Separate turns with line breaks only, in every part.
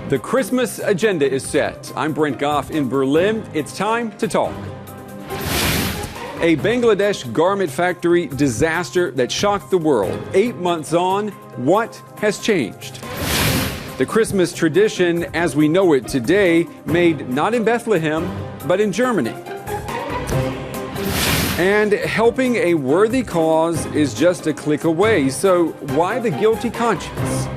The Christmas agenda is set. I'm Brent Goff in Berlin. It's time to talk. A Bangladesh garment factory disaster that shocked the world. 8 months on, what has changed? The Christmas tradition as we know it today, made not in Bethlehem, but in Germany. And helping a worthy cause is just a click away. So why the guilty conscience?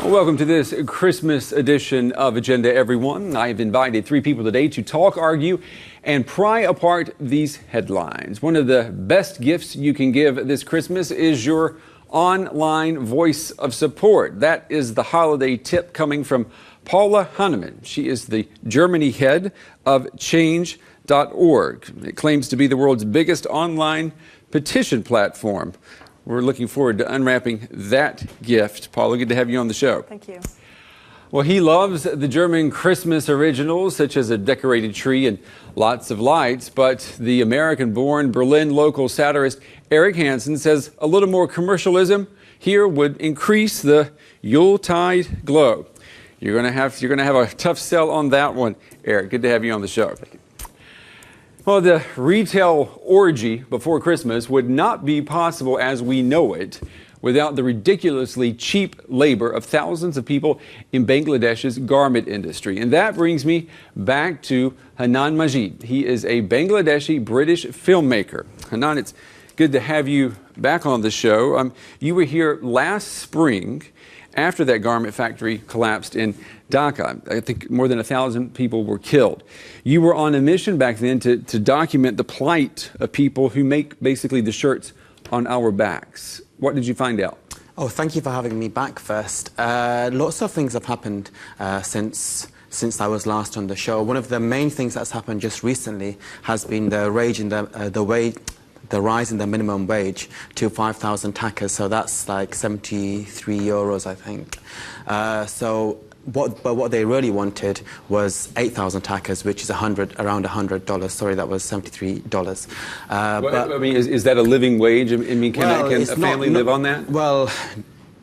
Welcome to this Christmas edition of Agenda, everyone. I've invited 3 people today to talk, argue, and pry apart these headlines. One of the best gifts you can give this Christmas is your online voice of support. That is the holiday tip coming from Paula Hannemann. She is the Germany head of Change.org. It claims to be the world's biggest online petition platform. We're looking forward to unwrapping that gift. Paula, good to have you on the show.
Thank you.
Well, he loves the German Christmas originals, such as a decorated tree and lots of lights, but the American-born Berlin local satirist Eric Hansen says a little more commercialism here would increase the Yuletide glow. You're gonna have a tough sell on that one, Eric. Good to have you on the show. Well, the retail orgy before Christmas would not be possible as we know it without the ridiculously cheap labor of thousands of people in Bangladesh's garment industry. And that brings me back to Hanan Majid. He is a Bangladeshi British filmmaker. Hanan, it's good to have you back on the show. You were here last spring after that garment factory collapsed in Dhaka. I think more than 1,000 people were killed. You were on a mission back then to document the plight of people who make basically the shirts on our backs. What did you find out?
Oh, thank you for having me back first. Lots of things have happened since I was last on the show. One of the main things that's happened just recently has been the rise in the minimum wage to 5,000 takas, so that's like 73 euros, I think. But what they really wanted was 8,000 takas, which is around $100. Sorry, that was $73.
I mean, is that a living wage? I mean, can a family live on that?
Well,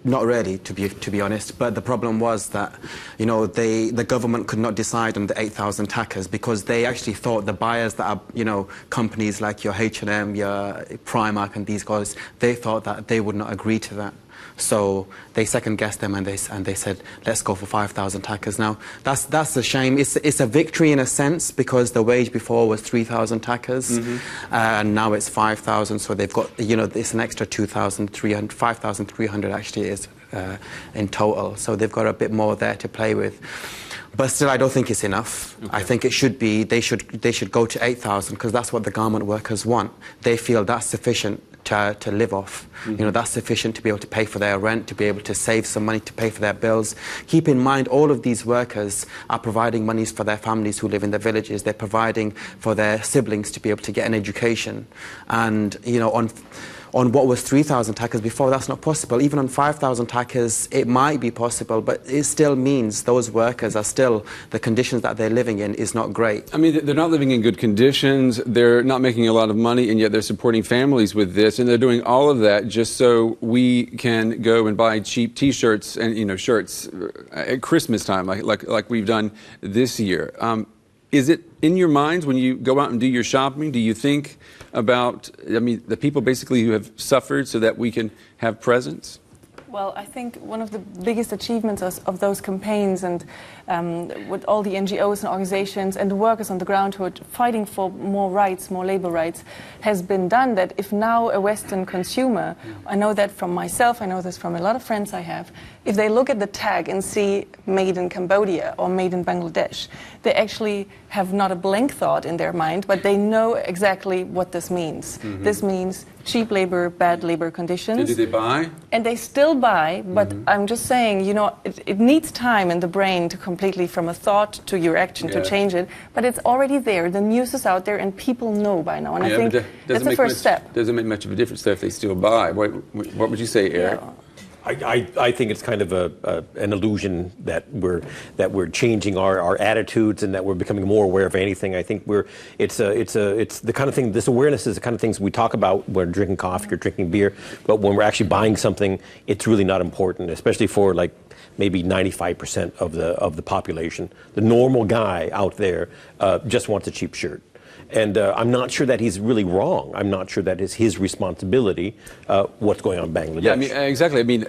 not really, to be honest. But the problem was that, you know, the government could not decide on the 8,000 takas because they actually thought the buyers that are, you know, companies like your H&M, your Primark, and these guys, they thought that they would not agree to that. So they second-guessed them and they said, let's go for 5,000 takas. Now, that's a shame. It's a victory in a sense because the wage before was 3,000 takas, and now it's 5,000. So they've got, you know, it's an extra 2,300, 5,300 actually is in total. So they've got a bit more there to play with. But still, I don't think it's enough. Okay. I think it should be, they should go to 8,000 because that's what the garment workers want. They feel that's sufficient to live off. You know, that's sufficient to be able to pay for their rent, to be able to save some money to pay for their bills. Keep in mind, all of these workers are providing monies for their families who live in the villages. They're providing for their siblings to be able to get an education. And, you know, on what was 3,000 takas before, that's not possible. Even on 5,000 takas, it might be possible, but it still means those workers are still, the conditions that they're living in is not great.
I mean, they're not living in good conditions, they're not making a lot of money, and yet they're supporting families with this, and they're doing all of that just so we can go and buy cheap T-shirts and, you know, shirts at Christmas time, like we've done this year. Is it in your minds when you go out and do your shopping, do you think about, I mean, the people basically who have suffered so that we can have presents?
Well, I think one of the biggest achievements of those campaigns and with all the NGOs and organizations and the workers on the ground who are fighting for more rights, more labor rights, has been done that if now a Western consumer, I know that from myself, I know this from a lot of friends I have, if they look at the tag and see made in Cambodia or made in Bangladesh, they actually have not a blank thought in their mind, but they know exactly what this means. This means cheap labor, bad labor conditions.
And do they buy?
And they still buy, but I'm just saying, you know, it needs time in the brain to completely, from a thought to your action, to change it. But it's already there. The news is out there, and people know by now. And I think that's the first step.
Doesn't make much of a difference though if they still buy. What would you say, Eric?
I think it's kind of an illusion that we're changing our attitudes and that we're becoming more aware of anything. I think it's the kind of thing. This awareness is the kind of things we talk about when we're drinking coffee or drinking beer, but when we're actually buying something, it's really not important, especially for like maybe 95% of the population. The normal guy out there just wants a cheap shirt. And I'm not sure that he's really wrong. I'm not sure that is his responsibility, what's going on in Bangladesh.
Yeah, I mean, exactly. I mean,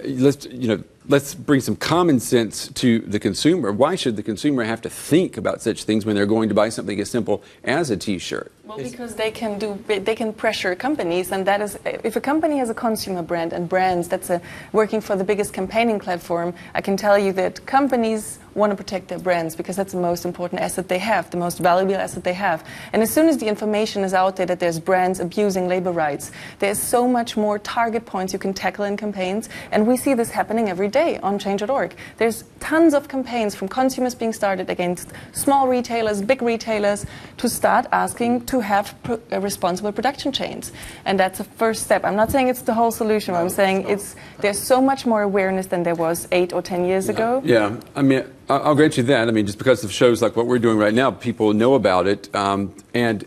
let's bring some common sense to the consumer. Why should the consumer have to think about such things when they're going to buy something as simple as a T-shirt?
Well, because they can pressure companies, and that is, if a company has a consumer brand and brands that's working for the biggest campaigning platform, I can tell you that companies want to protect their brands because that's the most important asset they have, the most valuable asset they have. And as soon as the information is out there that there's brands abusing labor rights, there's so much more target points you can tackle in campaigns, and we see this happening every day on change.org. There's tons of campaigns from consumers being started against small retailers, big retailers, to start asking to have responsible production chains. And that's a first step. I'm not saying it's the whole solution. What I'm saying there's so much more awareness than there was 8 or 10 years ago.
Yeah, I mean, I'll grant you that. I mean, just because of shows like what we're doing right now, people know about it, and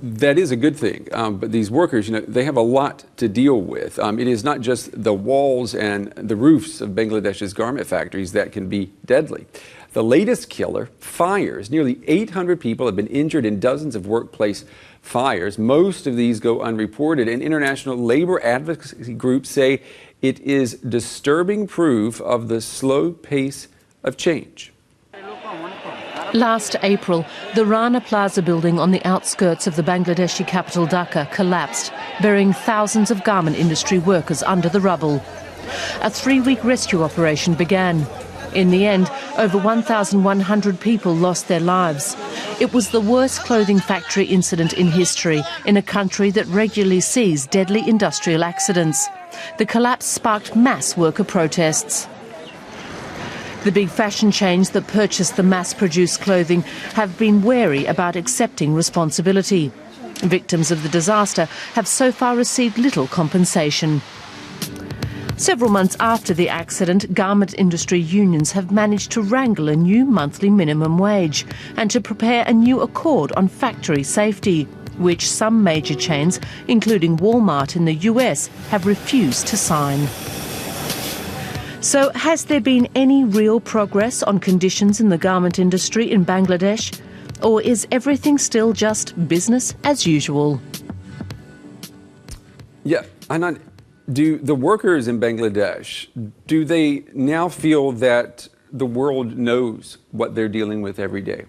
that is a good thing. But these workers, they have a lot to deal with. It is not just the walls and the roofs of Bangladesh's garment factories that can be deadly. The latest killer, fires. Nearly 800 people have been injured in dozens of workplace fires. Most of these go unreported, and international labor advocacy groups say it is disturbing proof of the slow pace of change.
Last April, the Rana Plaza building on the outskirts of the Bangladeshi capital Dhaka collapsed, burying thousands of garment industry workers under the rubble. A 3-week rescue operation began. In the end, over 1,100 people lost their lives. It was the worst clothing factory incident in history in a country that regularly sees deadly industrial accidents. The collapse sparked mass worker protests. The big fashion chains that purchase the mass-produced clothing have been wary about accepting responsibility. Victims of the disaster have so far received little compensation. Several months after the accident, garment industry unions have managed to wrangle a new monthly minimum wage and to prepare a new accord on factory safety, which some major chains, including Walmart in the US, have refused to sign. So has there been any real progress on conditions in the garment industry in Bangladesh? Or is everything still just business as usual?
Yeah, Anand, do the workers in Bangladesh, do they now feel that the world knows what they're dealing with every day?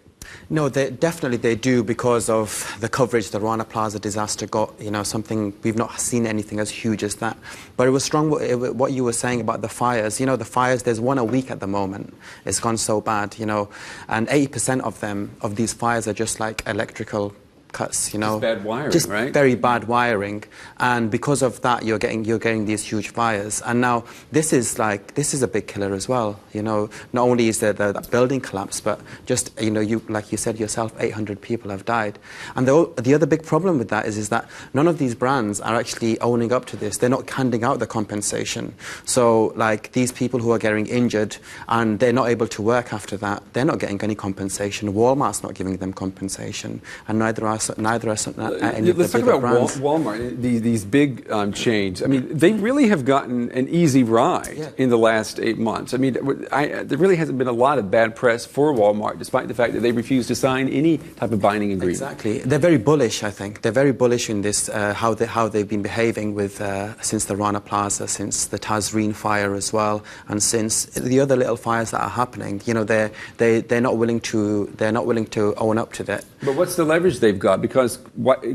No, definitely they do, because of the coverage the Rana Plaza disaster got. Something we've not seen anything as huge as that. But it was strong what you were saying about the fires. The fires, there's one a week at the moment. It's gone so bad, and 80% of these fires are just like electrical cuts,
Just bad wiring,
just
right?
very bad wiring, and because of that, you're getting these huge fires. And now this is a big killer as well. Not only is there the building collapse, but just like you said yourself, 800 people have died. And the other big problem with that is that none of these brands are actually owning up to this. They're not handing out the compensation. So like these people who are getting injured and they're not able to work after that, they're not getting any compensation. Walmart's not giving them compensation, and neither are any of the
Let's talk
bigger
about
brands.
Walmart, these big chains. I mean, they really have gotten an easy ride in the last 8 months. I mean, there really hasn't been a lot of bad press for Walmart, despite the fact that they refuse to sign any type of binding agreement.
Exactly. They're very bullish, I think. They're very bullish in this, how they've been behaving with since the Rana Plaza, since the Tazreen fire as well, and since the other little fires that are happening. They're not willing to own up to that.
But what's the leverage they've got? Because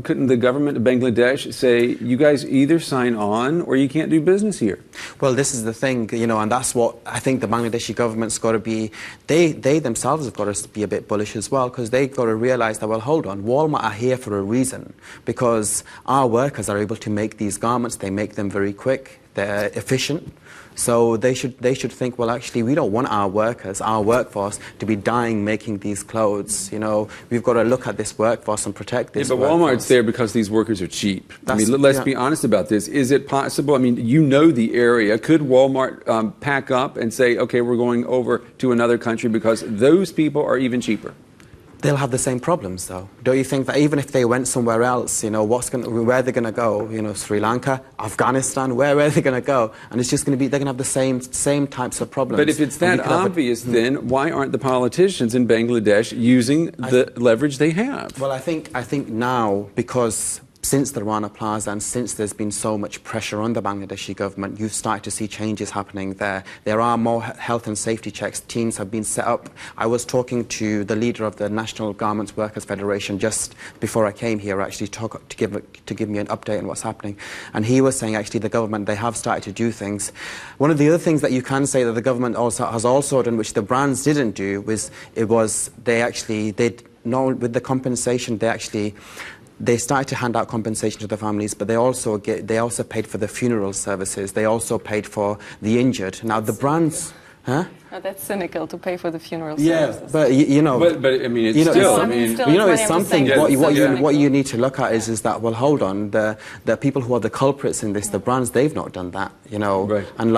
couldn't the government of Bangladesh say, you guys either sign on or you can't do business here?
Well, this is the thing, and that's what I think the Bangladeshi government's got to be. They themselves have got to be a bit bullish as well, because they've got to realise that, well, hold on, Walmart are here for a reason, because our workers are able to make these garments. They make them very quick. they're efficient. So they should think, well, actually, we don't want our workers, our workforce, to be dying making these clothes. You know, we've got to look at this workforce and protect this.
Yeah, but Walmart's there because these workers are cheap. I mean, let's be honest about this. Is it possible? I mean, you know the area. Could Walmart pack up and say, okay, we're going over to another country because those people are even cheaper?
They'll have the same problems, though. Don't you think that even if they went somewhere else, you know, where are they going to go? You know, Sri Lanka, Afghanistan, where are they going to go? And it's just going to be, they're going to have the same types of problems.
But if it's that obvious, then why aren't the politicians in Bangladesh using the leverage they have?
Well, I think now, because since the Rana Plaza and since there's been so much pressure on the Bangladeshi government, you've started to see changes happening there. There are more health and safety checks. Teams have been set up. I was talking to the leader of the National Garments Workers Federation just before I came here, actually, to give me an update on what's happening. And he was saying, actually, the government, they have started to do things. One of the other things that you can say that the government has also done, which the brands didn't do, with the compensation, they started to hand out compensation to the families, but they also paid for the funeral services. They also paid for the injured. Now the brands, huh?
Oh, that's cynical to pay for the funeral
yeah,
services.
but you know,
but I mean, it's still. I mean,
it's something. What you need to look at is that, well, hold on, the people who are the culprits in this, the brands, they've not done that, you know.
Right.
And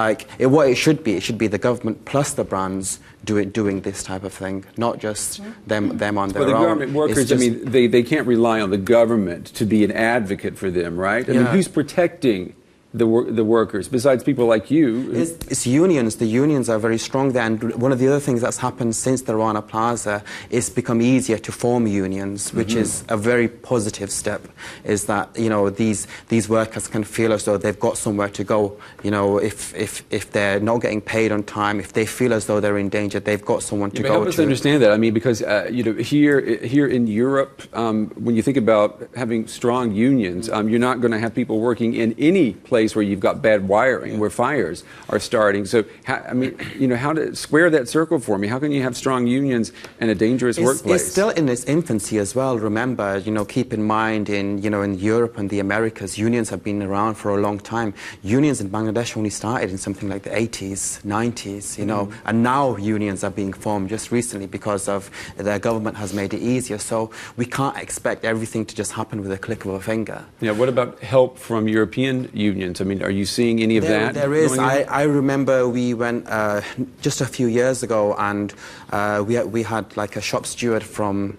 what it should be the government plus the brands doing this type of thing, not just them on their own.
Well, the government workers, I mean, they can't rely on the government to be an advocate for them, right? I mean, who's protecting the workers besides people like you?
It's unions. The unions are very strong there, and one of the other things that's happened since the Rana Plaza is become easier to form unions, which is a very positive step. Is that, you know, these workers can feel as though they've got somewhere to go. You know, if they're not getting paid on time, if they feel as though they're in danger, they've got someone to go to.
Help us understand that. I mean, because you know, here in Europe, when you think about having strong unions, you're not going to have people working in any place where you've got bad wiring, where fires are starting. So, I mean, you know, how to square that circle for me? How can you have strong unions and a dangerous workplace?
It's still in its infancy as well. Remember, you know, keep in mind in Europe and the Americas, unions have been around for a long time. Unions in Bangladesh only started in something like the 80s, 90s, you know, and now unions are being formed just recently because of their government has made it easier. So we can't expect everything to just happen with a click of a finger.
Yeah. What about help from European unions? I mean, are you seeing any of that?
There is. I remember we went just a few years ago, and we had like a shop steward from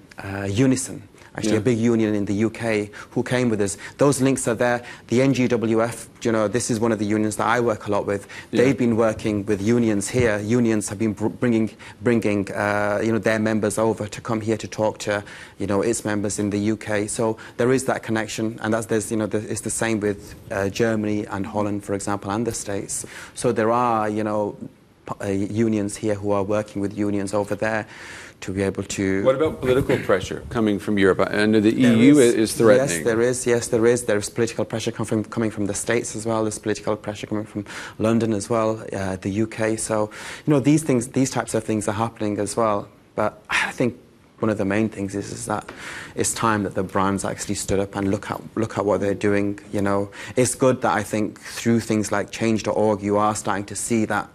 Unison, actually a big union in the UK, who came with us. Those links are there. The NGWF, you know, this is one of the unions that I work a lot with. They've been working with unions here. Unions have been bringing you know, their members over to come here to talk to, you know, its members in the UK. So there is that connection, and it's the same with Germany and Holland, for example, and the States. So there are, you know, unions here who are working with unions over there to be able to...
What about political pressure coming from Europe? I know the EU is threatening.
Yes, there is. There's political pressure coming from the States as well. There's political pressure coming from London as well, the UK. So, you know, these types of things are happening as well. But I think one of the main things is that it's time that the brands actually stood up and look at what they're doing. You know, it's good that I think through things like change.org, you are starting to see that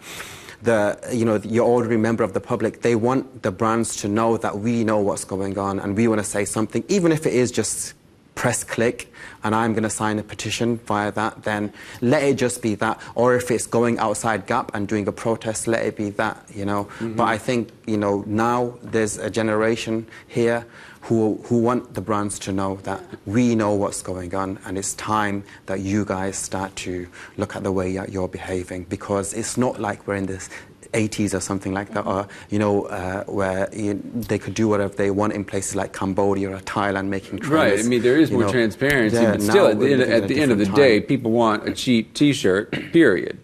your ordinary member of the public, they want the brands to know that we know what's going on and we want to say something, even if it is just press click and I'm going to sign a petition via that, then let it just be that. Or if it's going outside Gap and doing a protest, let it be that, you know. But I think, you know, now there's a generation here who want the brands to know that we know what's going on, and it's time that you guys start to look at the way you're behaving, because it's not like we're in this 80s or something like that, or, you know, where they could do whatever they want in places like Cambodia or Thailand, making trainers.
Right, I mean, there is more transparency, but still, at the end of the day, people want a cheap T-shirt, period.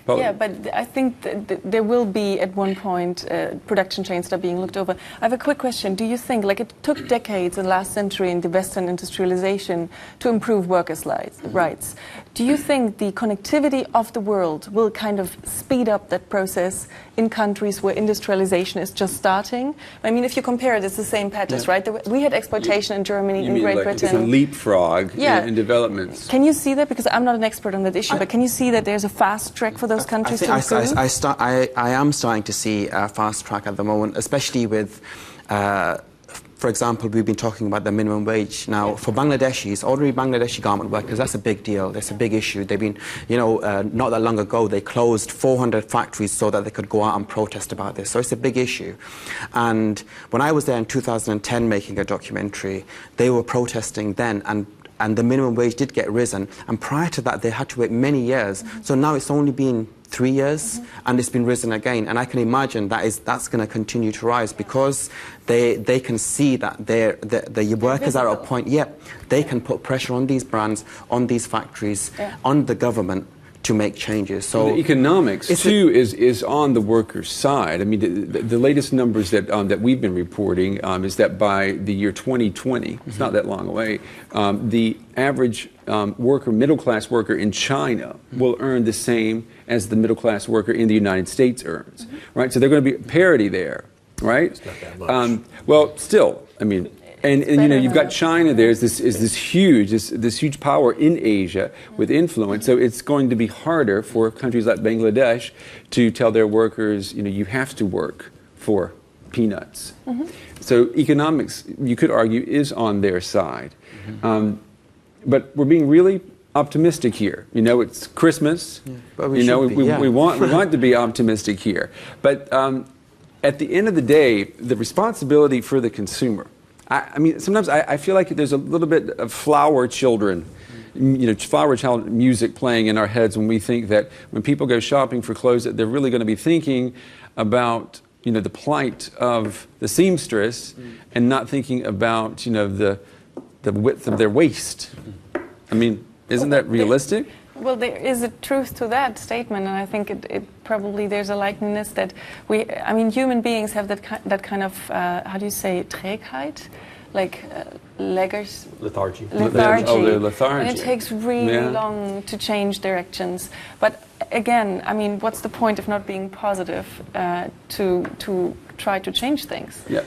But
yeah, but I think there will be at one point production chains that are being looked over. I have a quick question. Do you think, like, it took decades in the last century in the Western industrialization to improve workers' rights? Do you think the connectivity of the world will kind of speed up that process in countries where industrialization is just starting? I mean, if you compare it, it's the same patterns, right? We had exploitation in Germany, in Great Britain.
It's a leapfrog in developments.
Can you see that? Because I'm not an expert on that issue, but can you see that there's a fast track for those countries to improve?
I am starting to see a fast track at the moment, especially with, for example, we've been talking about the minimum wage. Now, for Bangladeshis, ordinary Bangladeshi garment workers, that's a big deal. That's a big issue. They've been, not that long ago, they closed 400 factories so that they could go out and protest about this. So it's a big issue. And when I was there in 2010 making a documentary, they were protesting then, and the minimum wage did get risen. And prior to that, they had to wait many years. So now it's only been 3 years, and it's been risen again. And I can imagine that's going to continue to rise because they can see that the workers are at a point, they can put pressure on these brands, on these factories, on the government to make changes. So
the economics too is on the workers' side. I mean, the latest numbers that we've been reporting is that by the year 2020, it's not that long away, the average middle class worker in China will earn the same as the middle class worker in the United States earns. Right? So they're going to be parity there, right?
It's not that much.
Well, still, I mean. And you've got China there is this huge power in Asia with influence. So it's going to be harder for countries like Bangladesh to tell their workers, you have to work for peanuts. So economics, you could argue, is on their side. But we're being really optimistic here. It's Christmas.
But we
want to be optimistic here. But at the end of the day, the responsibility for the consumer. I mean, sometimes I feel like there's a little bit of flower child music playing in our heads when we think that when people go shopping for clothes that they're really going to be thinking about, the plight of the seamstress and not thinking about, the width of their waist. I mean, isn't that realistic?
Well, there is a truth to that statement, and I think it probably there's a likeness that human beings have that kind of, how do you say, Trägheit? Like
lethargy.
Oh, they're lethargic.
And it takes really long to change directions. But again, what's the point of not being positive to try to change things?
Yeah,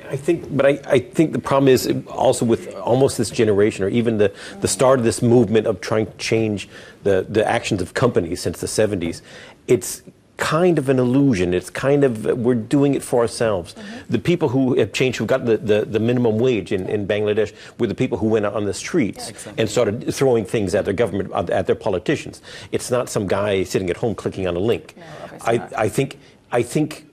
I think the problem is also with almost this generation, or even the start of this movement of trying to change the actions of companies since the 70s. It's kind of an illusion. It's kind of, we're doing it for ourselves. The people who have changed, who got the minimum wage in Bangladesh, were the people who went out on the streets and started throwing things at their government, at their politicians. It's not some guy sitting at home clicking on a link. No, I think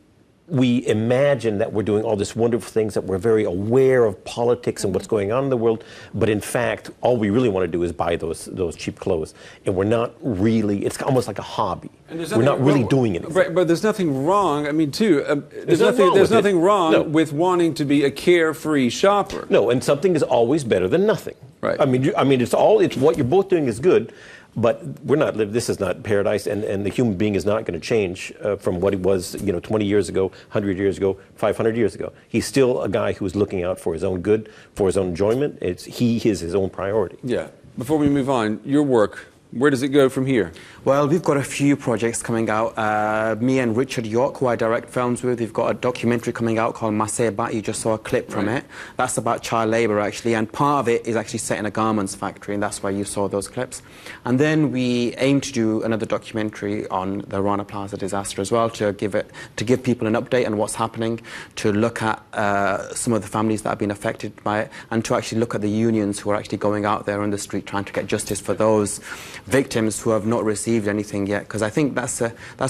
we imagine that we're doing all these wonderful things, that we're very aware of politics and what's going on in the world, but in fact, all we really want to do is buy those cheap clothes. And we're not really, it's almost like a hobby. We're not really doing anything.
Right, but there's nothing wrong, there's nothing wrong with wanting to be a carefree shopper.
No, and something is always better than nothing.
Right.
It's what you're both doing is good. But this is not paradise, and the human being is not going to change from what he was, 20 years ago, 100 years ago, 500 years ago. He's still a guy who's looking out for his own good, for his own enjoyment. He is his own priority.
Yeah. Before we move on, your work, where does it go from here?
Well, we've got a few projects coming out. Me and Richard York, who I direct films with, we've got a documentary coming out called Maseba. You just saw a clip from it. That's about child labour, actually, and part of it is actually set in a garments factory, and that's why you saw those clips. And then we aim to do another documentary on the Rana Plaza disaster as well, to give people an update on what's happening, to look at some of the families that have been affected by it, and to actually look at the unions who are actually going out there on the street trying to get justice for those victims who have not received anything yet. Because I think that's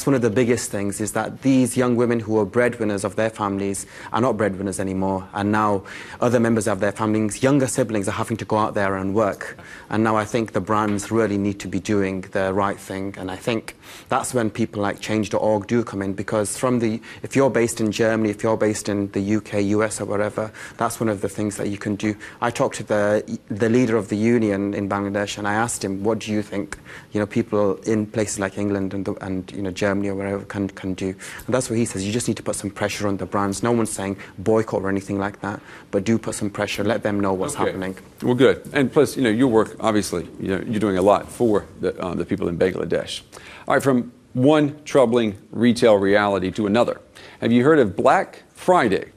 one of the biggest things, is that these young women who are breadwinners of their families are not breadwinners anymore, and now other members of their families, younger siblings, are having to go out there and work. And now I think the brands really need to be doing the right thing, and I think that's when people like Change.org do come in, because if you're based in Germany, if you're based in the UK, US or wherever, that's one of the things that you can do. I talked to the leader of the union in Bangladesh, and I asked him, what do you think think, you know, people in places like England and you know, Germany or wherever can do. And that's what he says. You just need to put some pressure on the brands. No one's saying boycott or anything like that, but do put some pressure. Let them know what's happening.
Well, good. And plus, you know, your work, obviously, you know, you're doing a lot for the people in Bangladesh. All right, from one troubling retail reality to another. Have you heard of Black Friday?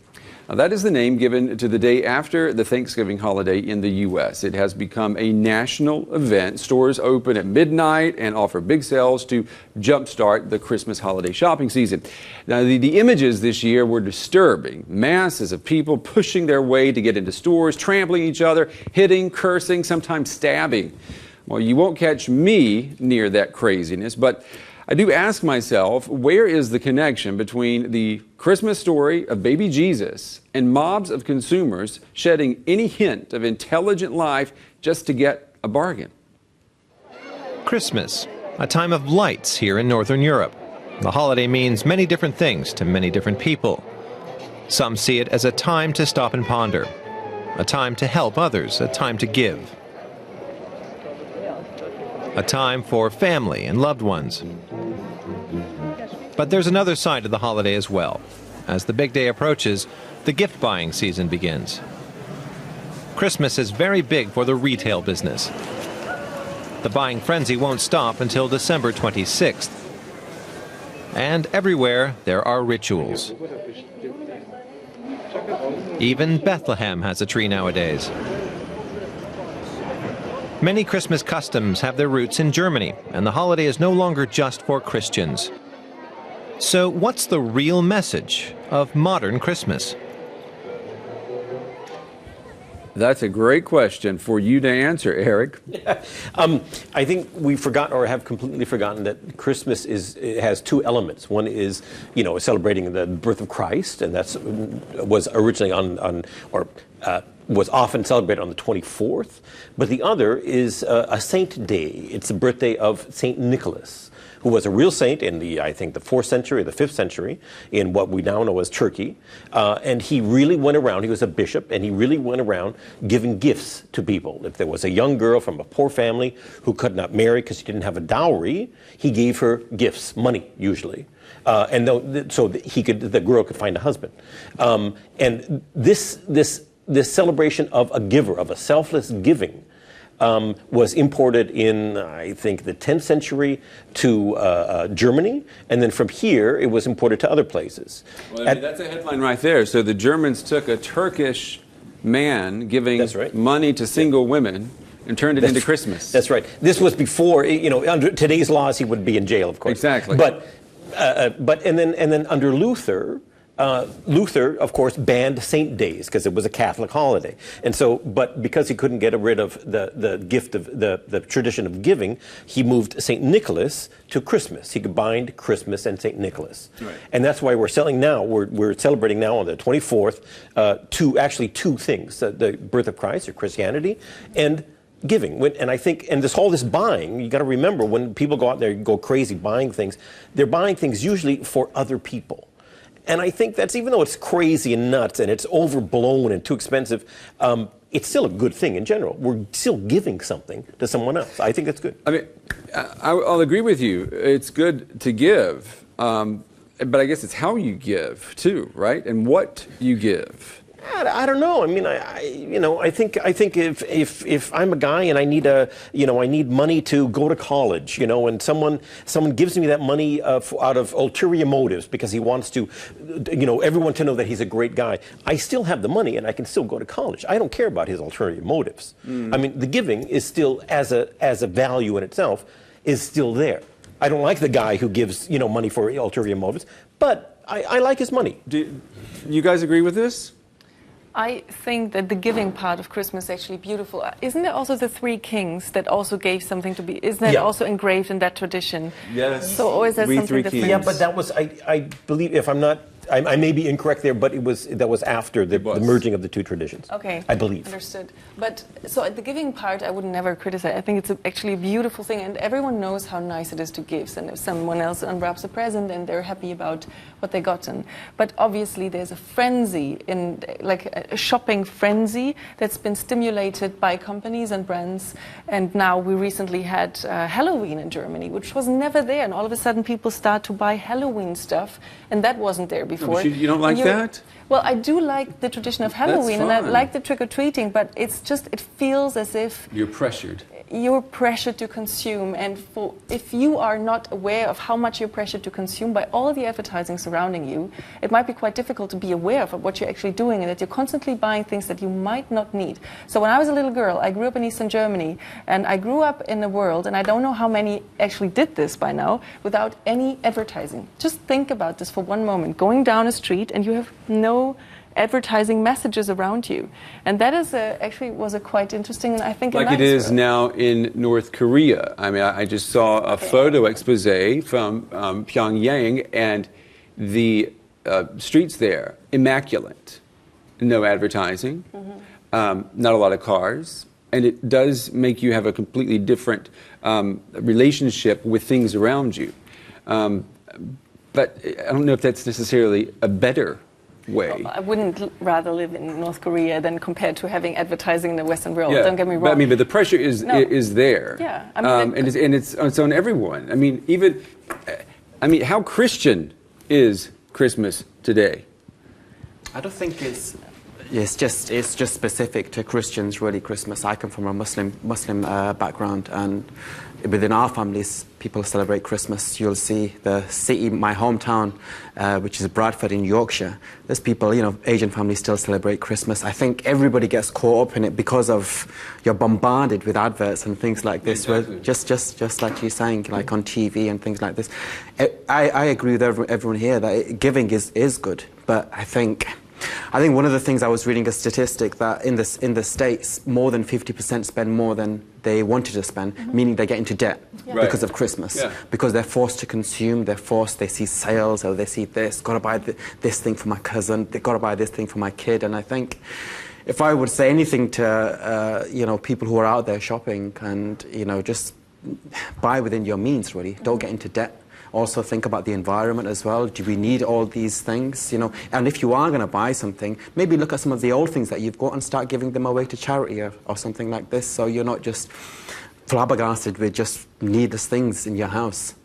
Now, that is the name given to the day after the Thanksgiving holiday in the U.S. It has become a national event. Stores open at midnight and offer big sales to jumpstart the Christmas holiday shopping season. Now, the images this year were disturbing. Masses of people pushing their way to get into stores, trampling each other, hitting, cursing, sometimes stabbing. Well, you won't catch me near that craziness, but I do ask myself, where is the connection between the Christmas story of baby Jesus and mobs of consumers shedding any hint of intelligent life just to get a bargain?
Christmas, a time of lights here in Northern Europe. The holiday means many different things to many different people. Some see it as a time to stop and ponder, a time to help others, a time to give. A time for family and loved ones. But there's another side to the holiday as well. As the big day approaches, the gift buying season begins. Christmas is very big for the retail business. The buying frenzy won't stop until December 26th. And everywhere there are rituals. Even Bethlehem has a tree nowadays. Many Christmas customs have their roots in Germany, and the holiday is no longer just for Christians. So what's the real message of modern Christmas?
That's a great question for you to answer, Eric.
I think we forgot or have completely forgotten that Christmas it has two elements. One is, you know, celebrating the birth of Christ, and was originally was often celebrated on the 24th. But the other is a saint day. It's the birthday of Saint Nicholas, who was a real saint in I think the 4th century or the 5th century in what we now know as Turkey. And he really went around, he was a bishop, and he really went around giving gifts to people. If there was a young girl from a poor family who could not marry because she didn't have a dowry, he gave her gifts, money usually. So the girl could find a husband. And this celebration of a giver, of a selfless giving, was imported in, I think, the 10th century to Germany, and then from here it was imported to other places.
Well, I mean, that's a headline right there. So the Germans took a Turkish man giving money to single women and turned it into Christmas.
That's right. This was before, you know, under today's laws he would be in jail, of course.
Exactly.
But then under Luther, of course, banned saint days because it was a Catholic holiday. And so, but because he couldn't get rid of the gift of the tradition of giving, he moved Saint Nicholas to Christmas. He combined Christmas and Saint Nicholas. Right. And that's why we're celebrating now on the 24th, two things, the birth of Christ or Christianity and giving. And I think, and this buying, you got to remember, when people go out there and go crazy buying things, they're buying things usually for other people. And I think that's, even though it's crazy and nuts and it's overblown and too expensive, it's still a good thing in general. We're still giving something to someone else. I think that's good.
I mean, I'll agree with you. It's good to give, but I guess it's how you give too, right? And what you give.
I don't know. I mean, I think if I'm a guy and I need money to go to college, and someone gives me that money out of ulterior motives because he wants to, everyone to know that he's a great guy, I still have the money and I can still go to college. I don't care about his ulterior motives. I mean, the giving is still, as a value in itself, is still there. I don't like the guy who gives, money for ulterior motives, but I like his money.
Do you guys agree with this?
I think that the giving part of Christmas is actually beautiful. Isn't there also the three kings that also gave something to be? Isn't that also engraved in that tradition?
Yes.
So always there's something different.
Yeah, but that was, I believe, if I'm not I may be incorrect there, but that was after the merging of the two traditions.
Okay,
I believe.
Understood. But so at the giving part, I would never criticize. I think it's actually a beautiful thing, and everyone knows how nice it is to give. And if someone else unwraps a present, and they're happy about what they gotten. But obviously, there's a frenzy like a shopping frenzy that's been stimulated by companies and brands. And now we recently had Halloween in Germany, which was never there, and all of a sudden people start to buy Halloween stuff, and that wasn't there before.
No, but you don't like that?
Well, I do like the tradition of Halloween, and I like the trick-or-treating, but it's just, it feels as if
you're pressured.
You're pressured to consume, and if you are not aware of how much you're pressured to consume by all the advertising surrounding you, it might be quite difficult to be aware of what you're actually doing, and that you're constantly buying things that you might not need. So when I was a little girl, I grew up in Eastern Germany, and I grew up in a world, and I don't know how many actually did this by now, without any advertising. Just think about this for one moment. Going down a street, and you have no advertising messages around you, and that is actually was a quite interesting, and I think
like it is now in North Korea. I mean, I just saw a photo expose from Pyongyang, and the streets there immaculate, no advertising, not a lot of cars, and it does make you have a completely different relationship with things around you. But I don't know if that's necessarily a better way.
Well, I wouldn't rather live in North Korea than compared to having advertising in the Western world.
Yeah.
Don't get me wrong.
But, I mean, but the pressure is there.
Yeah,
I mean, and it's on everyone. I mean, how Christian is Christmas today?
I don't think it's just specific to Christians, really. Christmas. I come from a Muslim background, and within our families, people celebrate Christmas. You'll see the city, my hometown, which is Bradford in Yorkshire. There's people, Asian families still celebrate Christmas. I think everybody gets caught up in it because of you're bombarded with adverts and things like this.
Exactly.
Where just like you're saying, like on TV and things like this. I agree with everyone here that giving is good, but I think one of the things, I was reading a statistic that in the States, more than 50% spend more than they wanted to spend, meaning they get into debt because of Christmas. Because they're forced to consume, they see sales, or they see this, got to buy this thing for my cousin, they got to buy this thing for my kid. And I think if I would say anything to people who are out there shopping, and just buy within your means, really. Don't get into debt. Also think about the environment as well. Do we need all these things? And if you are going to buy something, maybe look at some of the old things that you've got and start giving them away to charity or something like this, so you're not just flabbergasted with just needless things in your house.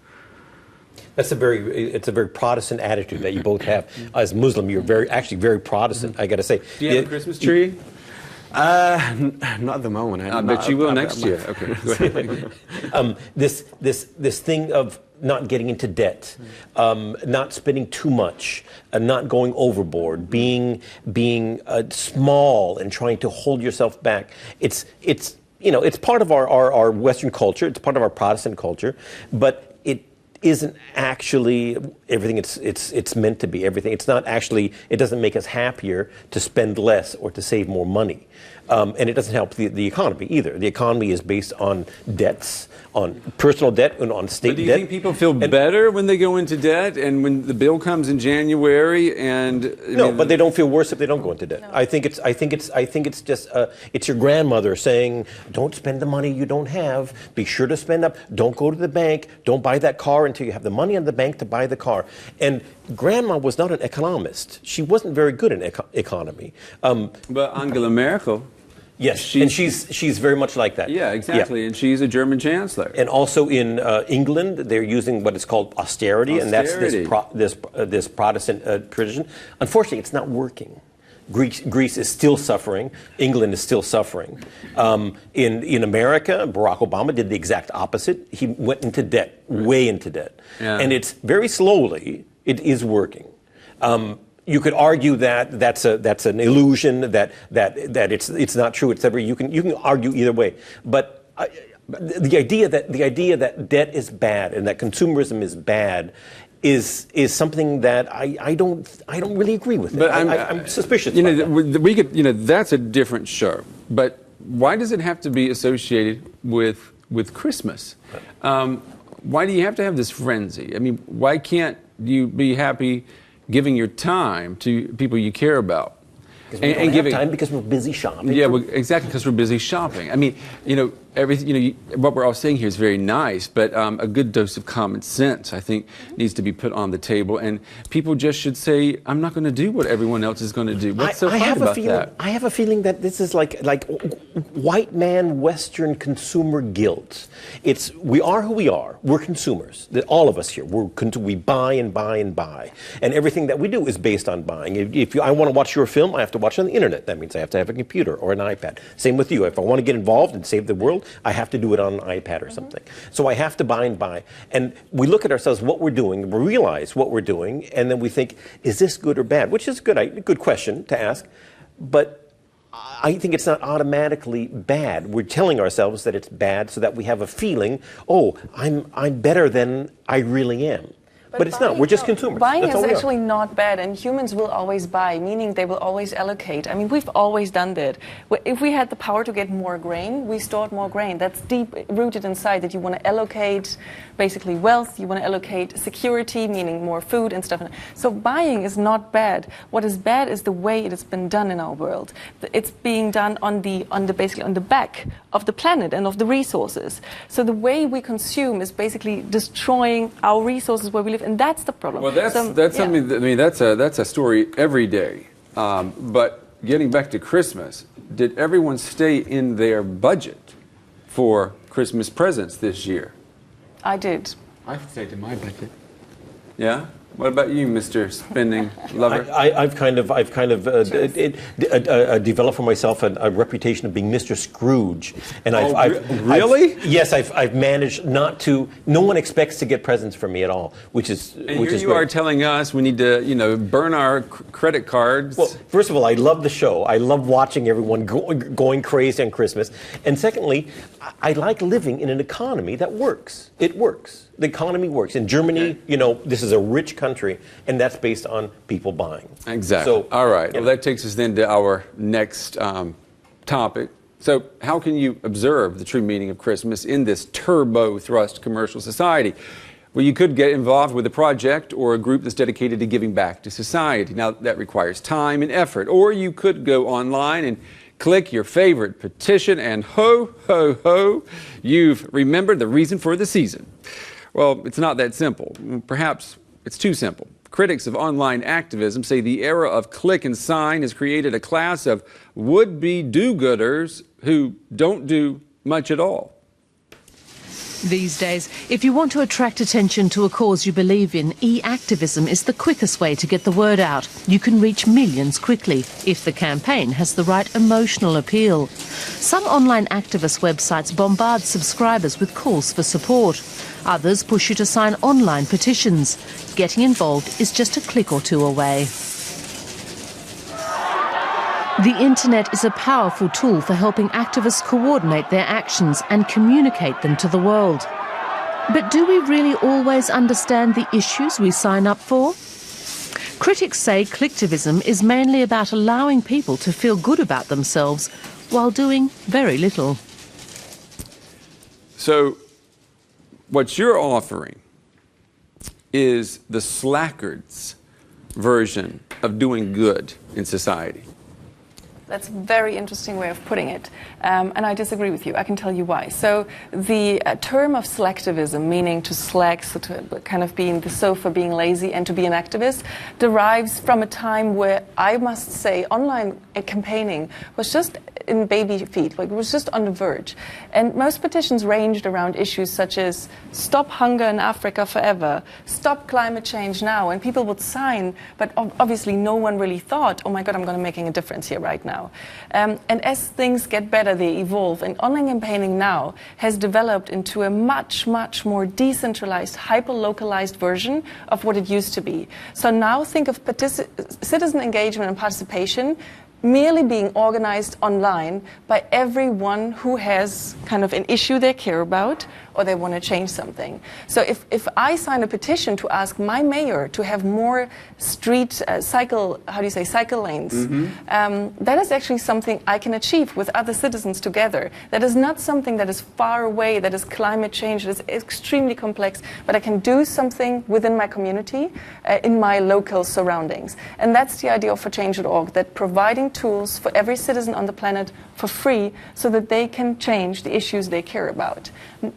It's a very Protestant attitude that you both have. As Muslim, you're actually very Protestant, I got to say.
Do you have a Christmas tree?
Not at the moment.
I bet you will next year. Okay. Go ahead.
This thing of not getting into debt, not spending too much, not going overboard, being small and trying to hold yourself back. It's part of our Western culture. It's part of our Protestant culture, but it isn't actually everything it's meant to be. Everything. It's not actually. It doesn't make us happier to spend less or to save more money. And it doesn't help the economy either. The economy is based on debts, on personal debt, and on state debt.
But do you think people feel better when they go into debt, and when the bill comes in January? And
no, but they don't feel worse if they don't go into debt. No. I think it's just it's your grandmother saying, "Don't spend the money you don't have. Be sure to spend up. Don't go to the bank. Don't buy that car until you have the money in the bank to buy the car." And Grandma was not an economist. She wasn't very good in economy.
But Angela Merkel.
Yes, she's very much like that.
Yeah, exactly. Yeah. And she's a German chancellor.
And also in England, they're using what is called austerity. And that's this Protestant tradition. Unfortunately, it's not working. Greece is still suffering. England is still suffering. In America, Barack Obama did the exact opposite. He went into debt, way into debt. Yeah. And it's very slowly, it is working. You could argue that that's an illusion, that it's not true. You can argue either way, but the idea that debt is bad and that consumerism is bad is something that I don't really agree with. But I'm suspicious.
We could that's a different show. But why does it have to be associated with Christmas? Why do you have to have this frenzy? I mean, why can't you be happy giving your time to people you care about.
We don't have time because we're busy shopping.
Yeah, well, exactly, because we're busy shopping. I mean, everything. What we're all saying here is very nice, but a good dose of common sense, I think, needs to be put on the table. And people just should say, "I'm not going to do what everyone else is going to do." What's so hard about that?
I have a feeling that this is like white man Western consumer guilt. We are who we are. We're consumers. All of us here. We buy and buy and buy, and everything that we do is based on buying. If I want to watch your film, I have to watch it on the internet. That means I have to have a computer or an iPad. Same with you. If I want to get involved and save the world, I have to do it on an iPad or something. So I have to buy and buy. And we look at ourselves, what we're doing, we realize what we're doing, and then we think, is this good or bad? Which is a good question to ask. But I think it's not automatically bad. We're telling ourselves that it's bad so that we have a feeling, oh, I'm better than I really am. But it's not. We're just consumers.
Buying is actually not bad, and humans will always buy, meaning they will always allocate. I mean, we've always done that. If we had the power to get more grain, we stored more grain. That's deep rooted inside, that you want to allocate basically wealth, you want to allocate security, meaning more food and stuff. So buying is not bad. What is bad is the way it has been done in our world. It's being done basically on the back of the planet and of the resources. So the way we consume is basically destroying our resources where we live. And that's the problem.
Well, that's something. That's a story every day. But getting back to Christmas, did everyone stay in their budget for Christmas presents this year?
I did.
I stayed in my budget.
Yeah. What about you, Mr. Spending Lover?
I've kind of developed for myself a reputation of being Mr. Scrooge, and I've managed not to. No one expects to get presents from me at all, which is
great. You are telling us we need to burn our credit cards.
Well, first of all, I love the show. I love watching everyone going crazy on Christmas, and secondly, I like living in an economy that works. It works. The economy works. In Germany, this is a rich country, and that's based on people buying.
Exactly. So, all right. Well, that takes us then to our next topic. So how can you observe the true meaning of Christmas in this turbo-thrust commercial society? Well, you could get involved with a project or a group that's dedicated to giving back to society. Now, that requires time and effort. Or you could go online and click your favorite petition, and ho, ho, ho, you've remembered the reason for the season. Well, it's not that simple. Perhaps it's too simple. Critics of online activism say the era of click and sign has created a class of would-be do-gooders who don't do much at all.
These days, if you want to attract attention to a cause you believe in, e-activism is the quickest way to get the word out. You can reach millions quickly if the campaign has the right emotional appeal. Some online activist websites bombard subscribers with calls for support. Others push you to sign online petitions. Getting involved is just a click or two away. The internet is a powerful tool for helping activists coordinate their actions and communicate them to the world. But do we really always understand the issues we sign up for? Critics say clicktivism is mainly about allowing people to feel good about themselves while doing very little.
So, what you're offering is the slackards' version of doing good in society.
That's a very interesting way of putting it, and I disagree with you. I can tell you why. So the term of slacktivism, meaning to slack, so to kind of be in the sofa, being lazy, and to be an activist, derives from a time where I must say online campaigning was just in baby feet, like it was just on the verge. And most petitions ranged around issues such as stop hunger in Africa forever, stop climate change now, and people would sign, but obviously no one really thought, oh my God, I'm going to making a difference here right now. And as things get better, they evolve, and online campaigning now has developed into a much, much more decentralized, hyper-localized version of what it used to be. So now think of citizen engagement and participation merely being organized online by everyone who has kind of an issue they care about or they want to change something. So if I sign a petition to ask my mayor to have more street cycle lanes, that is actually something I can achieve with other citizens together. That is not something that is far away, that is climate change, that is extremely complex, but I can do something within my community, in my local surroundings. And that's the idea of for Change.org, that providing tools for every citizen on the planet for free so that they can change the issues they care about.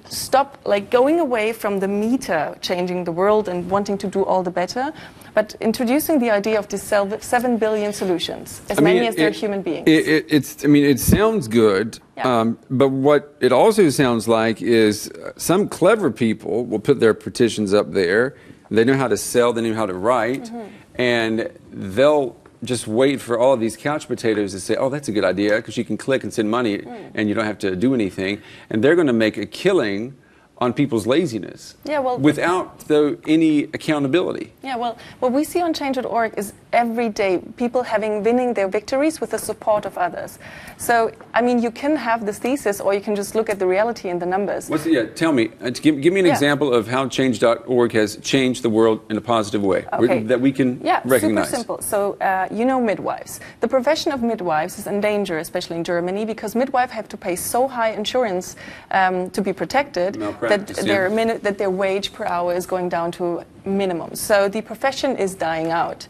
Stop going away from the meter changing the world and wanting to do all the better, but introducing the idea of the 7 billion solutions, as many as there are human beings.
It sounds good,
Yeah.
but what it also sounds like is some clever people will put their petitions up there. They know how to sell, they know how to write, and they'll just wait for all of these couch potatoes to say, oh, that's a good idea, because you can click and send money and you don't have to do anything. And they're going to make a killing on people's laziness without any accountability.
Yeah, well, what we see on Change.org is every day people winning their victories with the support of others. So, you can have this thesis, or you can just look at the reality in the numbers.
Tell me, give me an example of how Change.org has changed the world in a positive way that we can recognize.
Super simple. So, midwives. The profession of midwives is in danger, especially in Germany, because midwives have to pay so high insurance to be protected that their wage per hour is going down to minimum. So the profession is dying out.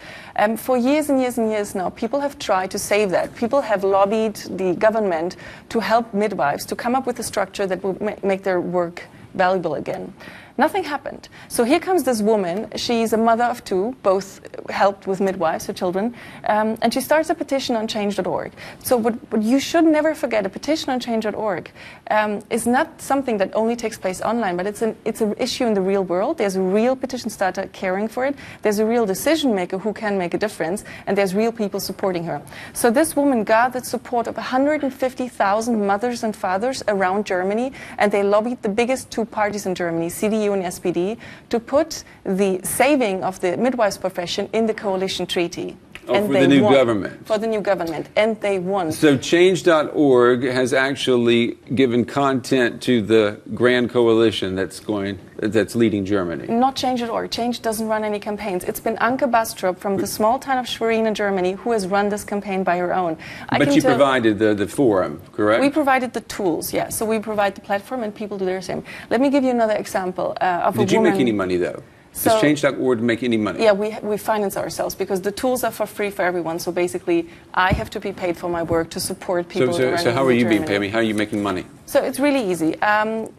For years and years and years now, people have tried to save that. People have lobbied the government to help midwives to come up with a structure that will make their work valuable again. Nothing happened. So here comes this woman. She's a mother of two, both helped with midwives, her children, and she starts a petition on Change.org. So what you should never forget, a petition on Change.org is not something that only takes place online, but it's an issue in the real world. There's a real petition starter caring for it. There's a real decision maker who can make a difference, and there's real people supporting her. So this woman gathered support of 150,000 mothers and fathers around Germany, and they lobbied the biggest two parties in Germany, CDU and SPD, to put the saving of the midwives profession in the coalition treaty.
For the new government.
For the new government, and they won.
So Change.org has actually given content to the grand coalition that's leading Germany.
Not Change.org. Change doesn't run any campaigns. It's been Anke Bastrup from the small town of Schwerin in Germany who has run this campaign by her own.
But you provided the forum, correct?
We provided the tools, yeah. So we provide the platform and people do their same. Let me give you another example of a woman.
Did you make any money, though? Does Change.org make any money?
Yeah, we finance ourselves because the tools are for free for everyone. So basically, I have to be paid for my work to support people.
So how are you being paid? How are you making money?
So it's really easy.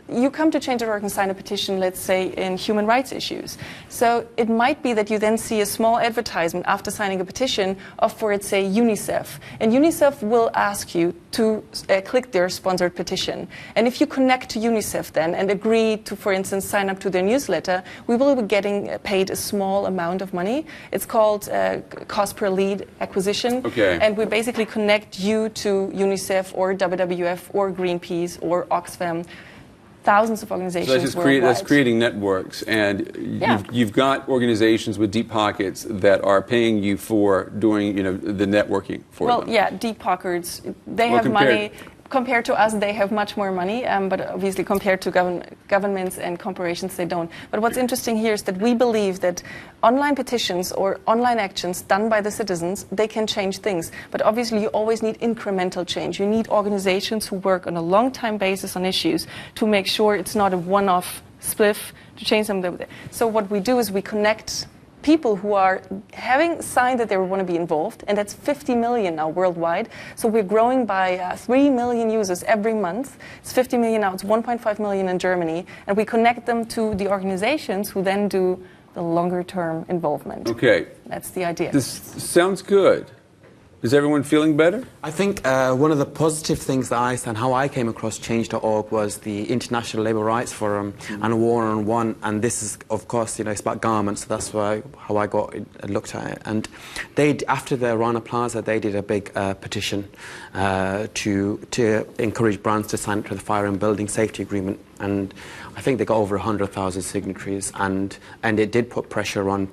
You come to Change.org and sign a petition, let's say, in human rights issues. So it might be that you then see a small advertisement after signing a petition for, let's say, UNICEF. And UNICEF will ask you to click their sponsored petition. And if you connect to UNICEF then and agree to, for instance, sign up to their newsletter, we will be getting paid a small amount of money. It's called cost per lead acquisition.
Okay.
And we basically connect you to UNICEF or WWF or Greenpeace or Oxfam, thousands of organizations worldwide.
That's creating networks, and you've got organizations with deep pockets that are paying you for doing the networking for them.
Well, yeah, deep pockets, they have money. Compared to us, they have much more money, but obviously compared to governments and corporations, they don't. But what's interesting here is that we believe that online petitions or online actions done by the citizens, they can change things. But obviously, you always need incremental change. You need organizations who work on a long-time basis on issues to make sure it's not a one-off spliff to change them. So what we do is we connect people who are having signed that they want to be involved, and that's 50 million now worldwide. So we're growing by 3 million users every month. It's 50 million now, it's 1.5 million in Germany, and we connect them to the organizations who then do the longer term involvement.
Okay.
That's the idea.
This sounds good. Is everyone feeling better?
I think one of the positive things that I saw and how I came across Change.org was the International Labour Rights Forum and War on One. And this is, of course, it's about garments. So that's how I looked at it. And after the Rana Plaza, they did a big petition to encourage brands to sign up to the Fire and Building Safety Agreement. And I think they got over 100,000 signatories. And it did put pressure on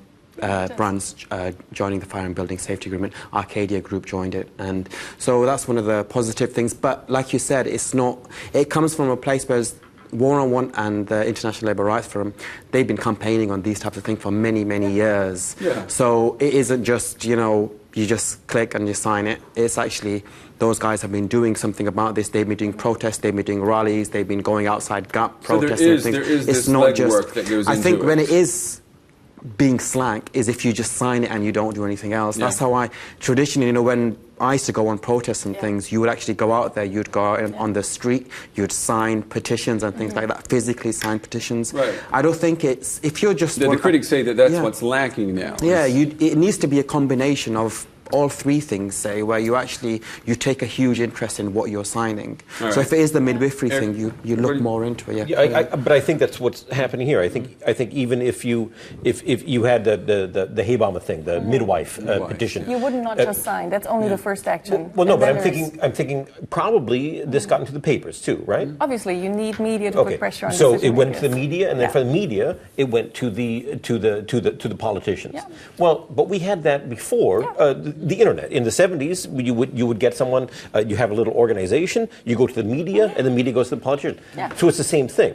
brands joining the Fire and Building Safety Agreement. Arcadia Group joined it, and so that's one of the positive things. But like you said, it comes from a place where War on Want and the International Labour Rights Forum, they've been campaigning on these types of things for many, many years.
Yeah.
So it isn't just, you just click and you sign it. It's actually, those guys have been doing something about this. They've been doing protests, they've been doing rallies, they've been going outside Gap protesting and things.
There is
it's
this
not
legwork that goes into it.
I think when it is being slack is if you just sign it and you don't do anything else.
Yeah.
That's how I, traditionally, when I used to go on protests and things, you would actually go out there, you'd go out on the street, you'd sign petitions and things like that, physically sign petitions.
Right.
I don't think it's, if you're just...
The critics say that that's what's lacking now.
Yeah, it needs to be a combination of all three things, say, where you take a huge interest in what you're signing.
All
so
right.
if it is the midwifery thing, you look more into it.
But I think that's what's happening here. I think even if you had the Habama thing, the midwife petition,
You would not just sign. That's only the first action.
Well, no,
And
but
then
I'm thinking probably this got into the papers too, right?
obviously, you need media to put pressure on.
So it
decision
went to the
makers.
media, and then from the media, it went to the politicians.
Yeah.
Well, but we had that before the internet. In the 70s, you would get someone. You have a little organization. You go to the media, and the media goes to the politicians.
Yeah.
So it's the same thing.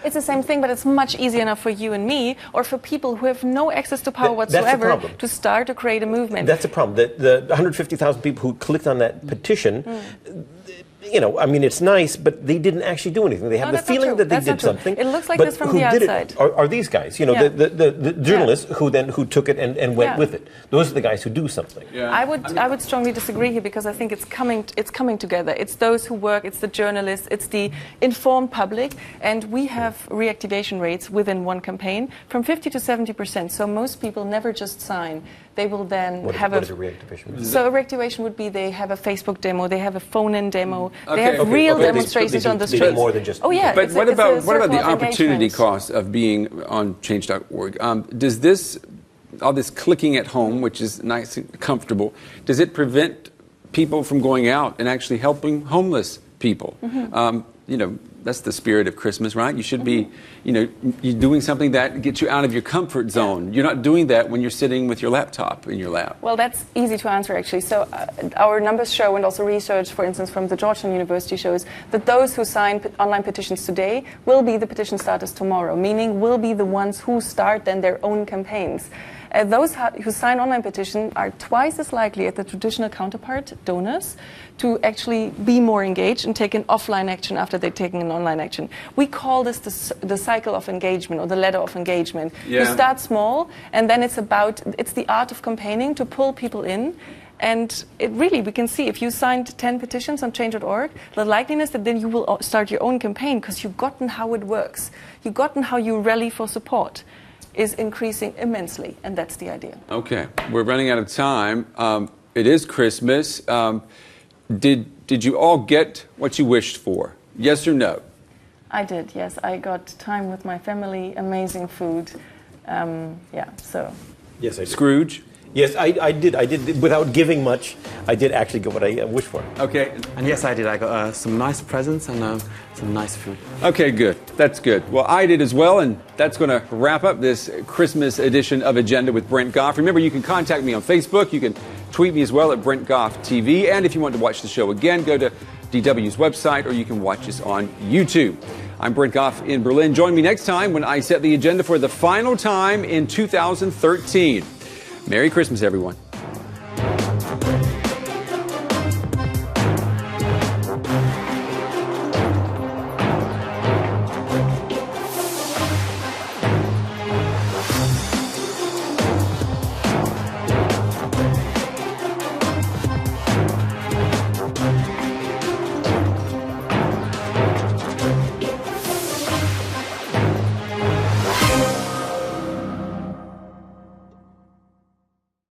It's the same thing, but it's much easier now for you and me, or for people who have no access to power
That's the
whatsoever,
problem.
to start to create a movement.
That's the problem. The 150,000 people who clicked on that petition, it's nice, but they didn't actually do anything. They have the
that's not
feeling
true.
that they
That's not
did
true.
something.
It looks like
but
this from
who
the
did
outside.
it are these guys, the journalists who took it and went with it. Those are the guys who do something.
Yeah.
I would strongly disagree here, because I think it's coming together. It's those who work, it's the journalists, it's the informed public, and we have reactivation rates within one campaign from 50 to 70%. So most people never just sign. They will then
What is a reactivation?
So a reactivation would be they have a Facebook demo, they have a phone-in demo,
Okay.
they have
Okay.
real
Okay.
demonstrations on the
They do
streets.
more than just.
Oh yeah.
But what about the
circle of
opportunity
engagement.
cost of being on change.org? Does all this clicking at home, which is nice and comfortable, does it prevent people from going out and actually helping homeless people? That's the spirit of Christmas, right? You should be, you're doing something that gets you out of your comfort zone. You're not doing that when you're sitting with your laptop in your lap.
Well, that's easy to answer, actually. So our numbers show, and also research, for instance, from the Georgetown University shows that those who sign online petitions today will be the petition starters tomorrow, meaning will be the ones who start then their own campaigns. Those who sign online petition are twice as likely as the traditional counterpart, donors, to actually be more engaged and take an offline action after they've taken an online action. We call this the cycle of engagement, or the ladder of engagement.
Yeah.
You start small, and then it's the art of campaigning to pull people in. And we can see, if you signed 10 petitions on change.org, the likeliness that then you will start your own campaign, because you've gotten how it works, you've gotten how you rally for support, is increasing immensely, and that's the idea.
Okay, we're running out of time. It is Christmas. Did you all get what you wished for? Yes or no?
I did, yes. I got time with my family, amazing food. So.
Yes, I did.
Scrooge?
Yes, I did. I did, without giving much. I did actually get what I wished for.
Okay.
And yes, I did. I got some nice presents and some nice food.
Okay, good. That's good. Well, I did as well, and that's going to wrap up this Christmas edition of Agenda with Brent Goff. Remember, you can contact me on Facebook. You can tweet me as well at Brent Goff TV. And if you want to watch the show again, go to DW's website, or you can watch us on YouTube. I'm Brent Goff in Berlin. Join me next time when I set the agenda for the final time in 2013. Merry Christmas, everyone.